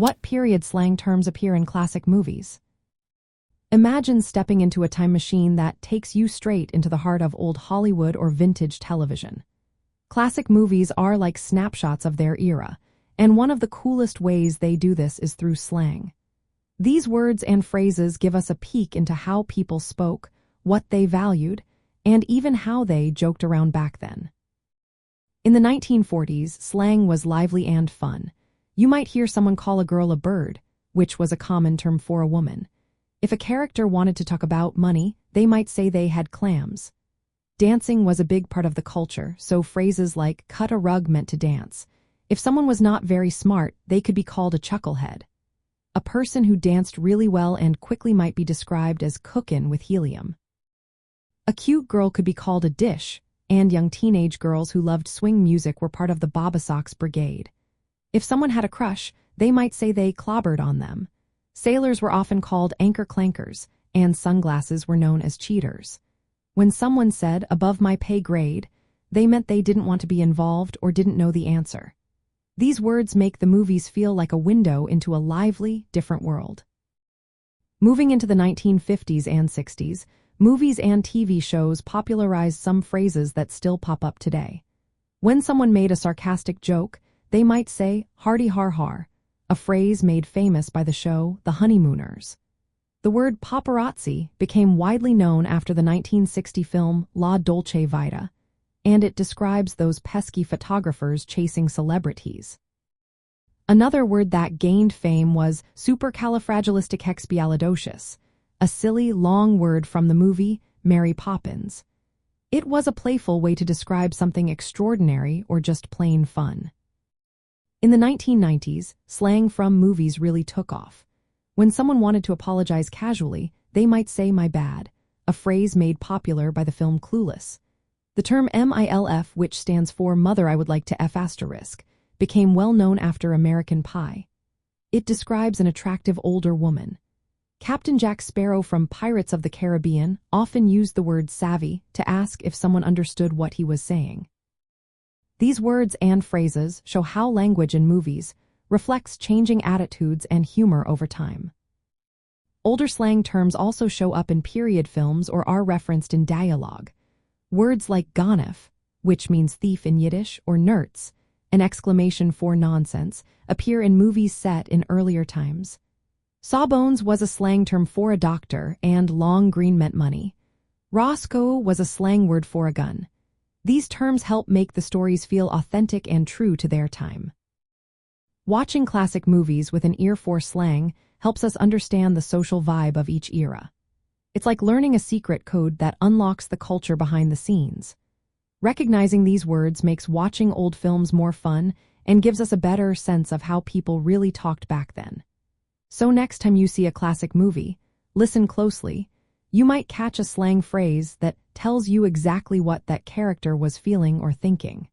What period slang terms appear in classic movies? Imagine stepping into a time machine that takes you straight into the heart of old Hollywood or vintage television. Classic movies are like snapshots of their era, and one of the coolest ways they do this is through slang. These words and phrases give us a peek into how people spoke, what they valued, and even how they joked around back then. In the 1940s, slang was lively and fun. You might hear someone call a girl a bird, which was a common term for a woman. If a character wanted to talk about money, they might say they had clams. Dancing was a big part of the culture, so phrases like cut a rug meant to dance. If someone was not very smart, they could be called a chucklehead. A person who danced really well and quickly might be described as cookin' with helium. A cute girl could be called a dish, and young teenage girls who loved swing music were part of the Babasocks brigade. If someone had a crush, they might say they clobbered on them. Sailors were often called anchor clankers, and sunglasses were known as cheaters. When someone said, above my pay grade, they meant they didn't want to be involved or didn't know the answer. These words make the movies feel like a window into a lively, different world. Moving into the 1950s and 60s, movies and TV shows popularized some phrases that still pop up today. When someone made a sarcastic joke, they might say, "Hardy har har," a phrase made famous by the show The Honeymooners. The word paparazzi became widely known after the 1960 film La Dolce Vita, and it describes those pesky photographers chasing celebrities. Another word that gained fame was supercalifragilisticexpialidocious, a silly, long word from the movie Mary Poppins. It was a playful way to describe something extraordinary or just plain fun. In the 1990s, slang from movies really took off. When someone wanted to apologize casually, they might say "my bad," a phrase made popular by the film Clueless. The term MILF, which stands for Mother I Would Like to F***, became well known after American Pie. It describes an attractive older woman. Captain Jack Sparrow from Pirates of the Caribbean often used the word savvy to ask if someone understood what he was saying. These words and phrases show how language in movies reflects changing attitudes and humor over time. Older slang terms also show up in period films or are referenced in dialogue. Words like ganef, which means thief in Yiddish, or nerds, an exclamation for nonsense, appear in movies set in earlier times. Sawbones was a slang term for a doctor, and long green meant money. Roscoe was a slang word for a gun. These terms help make the stories feel authentic and true to their time. Watching classic movies with an ear for slang helps us understand the social vibe of each era. It's like learning a secret code that unlocks the culture behind the scenes. Recognizing these words makes watching old films more fun and gives us a better sense of how people really talked back then. So next time you see a classic movie, listen closely. You might catch a slang phrase that tells you exactly what that character was feeling or thinking.